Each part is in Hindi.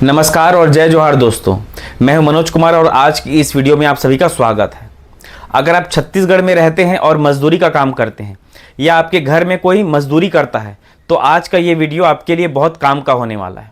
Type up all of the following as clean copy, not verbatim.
नमस्कार और जय जोहार दोस्तों, मैं हूं मनोज कुमार और आज की इस वीडियो में आप सभी का स्वागत है। अगर आप छत्तीसगढ़ में रहते हैं और मजदूरी का काम करते हैं या आपके घर में कोई मजदूरी करता है तो आज का ये वीडियो आपके लिए बहुत काम का होने वाला है।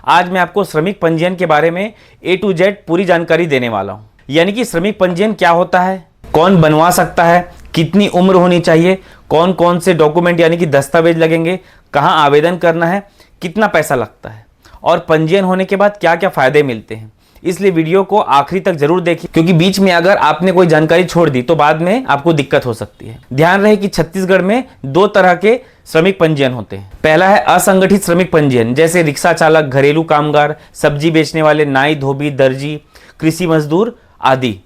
आज मैं आपको श्रमिक पंजीयन के बारे में A to Z पूरी जानकारी देने वाला हूँ। यानी कि श्रमिक पंजीयन क्या होता है, कौन बनवा सकता है, कितनी उम्र होनी चाहिए, कौन कौन से डॉक्यूमेंट यानी कि दस्तावेज लगेंगे, कहाँ आवेदन करना है, कितना पैसा लगता है और पंजीयन होने के बाद क्या क्या फायदे मिलते हैं। इसलिए वीडियो को आखिरी तक जरूर देखिए, क्योंकि बीच में अगर आपने कोई जानकारी छोड़ दी तो बाद में आपको दिक्कत हो सकती है। ध्यान रहे कि छत्तीसगढ़ में दो तरह के श्रमिक पंजीयन होते हैं। पहला है असंगठित श्रमिक पंजीयन, जैसे रिक्शा चालक, घरेलू कामगार, सब्जी बेचने वाले, नाई, धोबी, दर्जी, कृषि मजदूर आदि।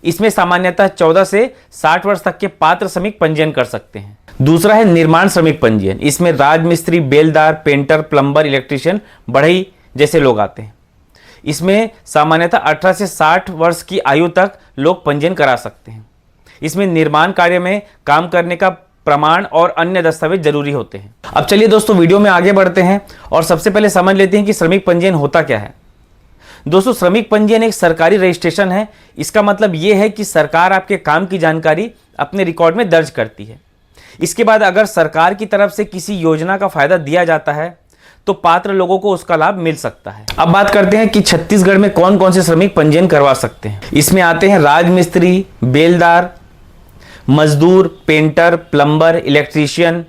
इसमें सामान्यतः 14 से 60 वर्ष तक के पात्र श्रमिक पंजीयन कर सकते हैं। दूसरा है निर्माण श्रमिक पंजीयन। इसमें राजमिस्त्री, बेलदार, पेंटर, प्लम्बर, इलेक्ट्रीशियन, बढ़ई जैसे लोग आते हैं। इसमें सामान्यतः 18 से 60 वर्ष की आयु तक लोग पंजीयन करा सकते हैं। इसमें निर्माण कार्य में काम करने का प्रमाण और अन्य दस्तावेज जरूरी होते हैं। अब चलिए दोस्तों वीडियो में आगे बढ़ते हैं और सबसे पहले समझ लेते हैं कि श्रमिक पंजीयन होता क्या है। दोस्तों, श्रमिक पंजीयन एक सरकारी रजिस्ट्रेशन है। इसका मतलब यह है कि सरकार आपके काम की जानकारी अपने रिकॉर्ड में दर्ज करती है। इसके बाद अगर सरकार की तरफ से किसी योजना का फायदा दिया जाता है तो पात्र लोगों को उसका लाभ मिल सकता है। अब बात करते हैं कि छत्तीसगढ़ में कौन कौन से श्रमिक पंजीयन करवा सकते हैं। इसमें आते हैं राजमिस्त्री, बेलदार, मजदूर, पेंटर, प्लम्बर, इलेक्ट्रीशियन,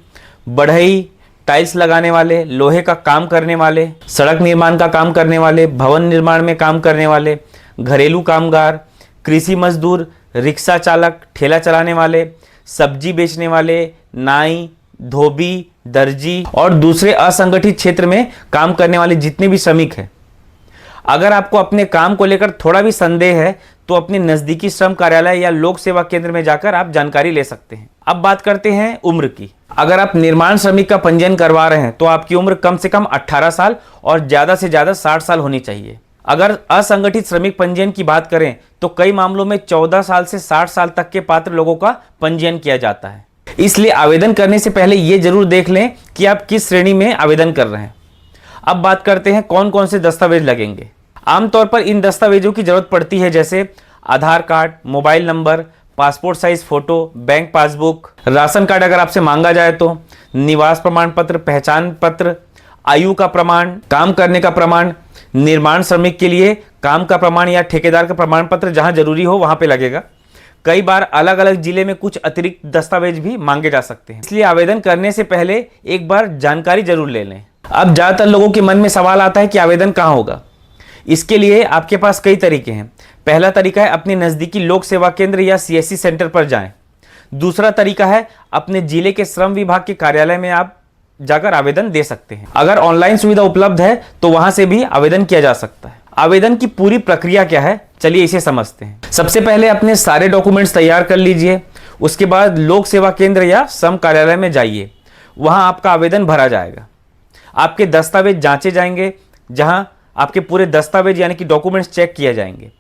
बढ़ई, टाइल्स लगाने वाले, लोहे का काम करने वाले, सड़क निर्माण का काम करने वाले, भवन निर्माण में काम करने वाले, घरेलू कामगार, कृषि मजदूर, रिक्शा चालक, ठेला चलाने वाले, सब्जी बेचने वाले, नाई, धोबी, दर्जी और दूसरे असंगठित क्षेत्र में काम करने वाले जितने भी श्रमिक हैं। अगर आपको अपने काम को लेकर थोड़ा भी संदेह है तो अपने नजदीकी श्रम कार्यालय या लोक सेवा केंद्र में जाकर आप जानकारी ले सकते हैं। अब बात करते हैं उम्र की। अगर आप निर्माण श्रमिक का पंजीयन करवा रहे हैं तो आपकी उम्र कम से कम 18 साल और ज्यादा से ज्यादा 60 साल होनी चाहिए। अगर असंगठित श्रमिक पंजीयन की बात करें तो कई मामलों में 14 साल से 60 साल तक के पात्र लोगों का पंजीयन किया जाता है। इसलिए आवेदन करने से पहले यह जरूर देख लें कि आप किस श्रेणी में आवेदन कर रहे हैं। अब बात करते हैं कौन कौन से दस्तावेज लगेंगे। आमतौर पर इन दस्तावेजों की जरूरत पड़ती है, जैसे Aadhaar card, mobile number, passport size photo, bank passbook, ration card अगर आपसे मांगा जाए तो, निवास प्रमाण पत्र, पहचान पत्र, आयु का प्रमाण, काम करने का प्रमाण, निर्माण श्रमिक के लिए काम का प्रमाण या ठेकेदार का प्रमाण पत्र जहां जरूरी हो वहां पे लगेगा। कई बार अलग अलग जिले में कुछ अतिरिक्त दस्तावेज भी मांगे जा सकते हैं। इसलिए आवेदन करने से पहले एक बार जानकारी जरूर ले लें। अब ज्यादातर लोगों के मन में सवाल आता है कि आवेदन कहाँ होगा। इसके लिए आपके पास कई तरीके हैं। पहला तरीका है अपने नजदीकी लोक सेवा केंद्र या CSC सेंटर पर जाएं। दूसरा तरीका है अपने जिले के श्रम विभाग के कार्यालय में आप जाकर आवेदन दे सकते हैं। अगर ऑनलाइन सुविधा उपलब्ध है तो वहां से भी आवेदन किया जा सकता है। आवेदन की पूरी प्रक्रिया क्या है, चलिए इसे समझते हैं। सबसे पहले अपने सारे डॉक्यूमेंट्स तैयार कर लीजिए। उसके बाद लोक सेवा केंद्र या श्रम कार्यालय में जाइए, वहां आपका आवेदन भरा जाएगा। आपके दस्तावेज जांचे जाएंगे, जहां आपके पूरे दस्तावेज यानी कि डॉक्यूमेंट्स चेक किए जाएंगे।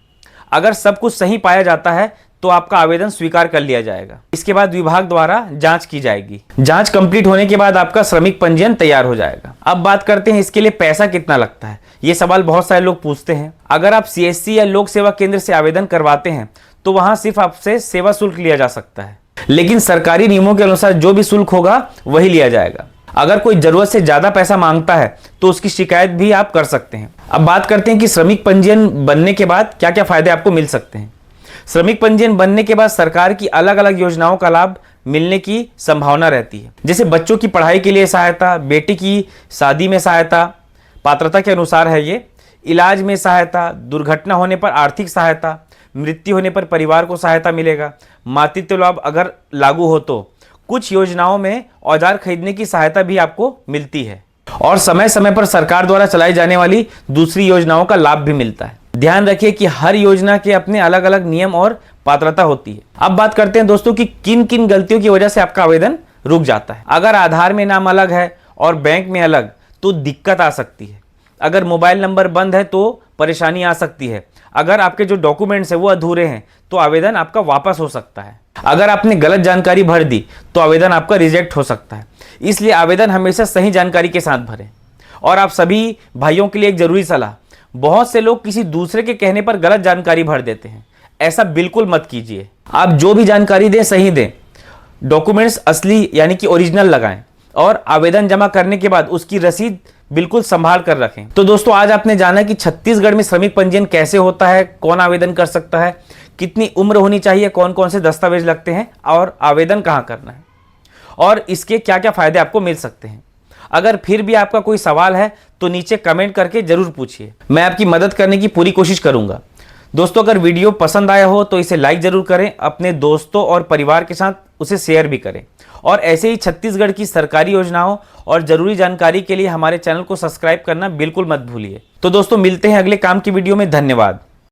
अगर सब कुछ सही पाया जाता है तो आपका आवेदन स्वीकार कर लिया जाएगा। इसके बाद विभाग द्वारा जांच की जाएगी। जांच कंप्लीट होने के बाद आपका श्रमिक पंजीयन तैयार हो जाएगा। अब बात करते हैं इसके लिए पैसा कितना लगता है। ये सवाल बहुत सारे लोग पूछते हैं। अगर आप CSC या लोक सेवा केंद्र से आवेदन करवाते हैं तो वहां सिर्फ आपसे सेवा शुल्क लिया जा सकता है, लेकिन सरकारी नियमों के अनुसार जो भी शुल्क होगा वही लिया जाएगा। अगर कोई जरूरत से ज्यादा पैसा मांगता है तो उसकी शिकायत भी आप कर सकते हैं। अब बात करते हैं कि श्रमिक पंजीयन बनने के बाद क्या क्या फायदे आपको मिल सकते हैं। श्रमिक पंजीयन बनने के बाद सरकार की अलग अलग योजनाओं का लाभ मिलने की संभावना रहती है, जैसे बच्चों की पढ़ाई के लिए सहायता, बेटी की शादी में सहायता, पात्रता के अनुसार है ये, इलाज में सहायता, दुर्घटना होने पर आर्थिक सहायता, मृत्यु होने पर परिवार को सहायता मिलेगा, मातृत्व लाभ अगर लागू हो तो, कुछ योजनाओं में औजार खरीदने की सहायता भी आपको मिलती है और समय समय पर सरकार द्वारा चलाई जाने वाली दूसरी योजनाओं का लाभ भी मिलता है। ध्यान रखिए कि हर योजना के अपने अलग अलग नियम और पात्रता होती है। अब बात करते हैं दोस्तों कि किन किन गलतियों की वजह से आपका आवेदन रुक जाता है। अगर आधार में नाम अलग है और बैंक में अलग तो दिक्कत आ सकती है। अगर मोबाइल नंबर बंद है तो परेशानी आ सकती है। अगर आपके जो डॉक्यूमेंट्स है वो अधूरे हैं तो आवेदन आपका वापस हो सकता है। अगर आपने गलत जानकारी भर दी तो आवेदन आपका रिजेक्ट हो सकता है। इसलिए आवेदन हमेशा सही जानकारी के साथ भरें। और आप सभी भाइयों के लिए एक जरूरी सलाह, बहुत से लोग किसी दूसरे के कहने पर गलत जानकारी भर देते हैं। ऐसा बिल्कुल मत कीजिए। आप जो भी जानकारी दें सही दें, डॉक्यूमेंट्स असली यानी कि ओरिजिनल लगाएं और आवेदन जमा करने के बाद उसकी रसीद बिल्कुल संभाल कर रखें। तो दोस्तों, आज आपने जाना कि छत्तीसगढ़ में श्रमिक पंजीयन कैसे होता है, कौन आवेदन कर सकता है, कितनी उम्र होनी चाहिए, कौन कौन से दस्तावेज लगते हैं और आवेदन कहाँ करना है और इसके क्या क्या फायदे आपको मिल सकते हैं। अगर फिर भी आपका कोई सवाल है तो नीचे कमेंट करके जरूर पूछिए, मैं आपकी मदद करने की पूरी कोशिश करूंगा। दोस्तों, अगर वीडियो पसंद आया हो तो इसे लाइक जरूर करें, अपने दोस्तों और परिवार के साथ उसे शेयर भी करें और ऐसे ही छत्तीसगढ़ की सरकारी योजनाओं और जरूरी जानकारी के लिए हमारे चैनल को सब्सक्राइब करना बिल्कुल मत भूलिए। तो दोस्तों, मिलते हैं अगले काम की वीडियो में। धन्यवाद।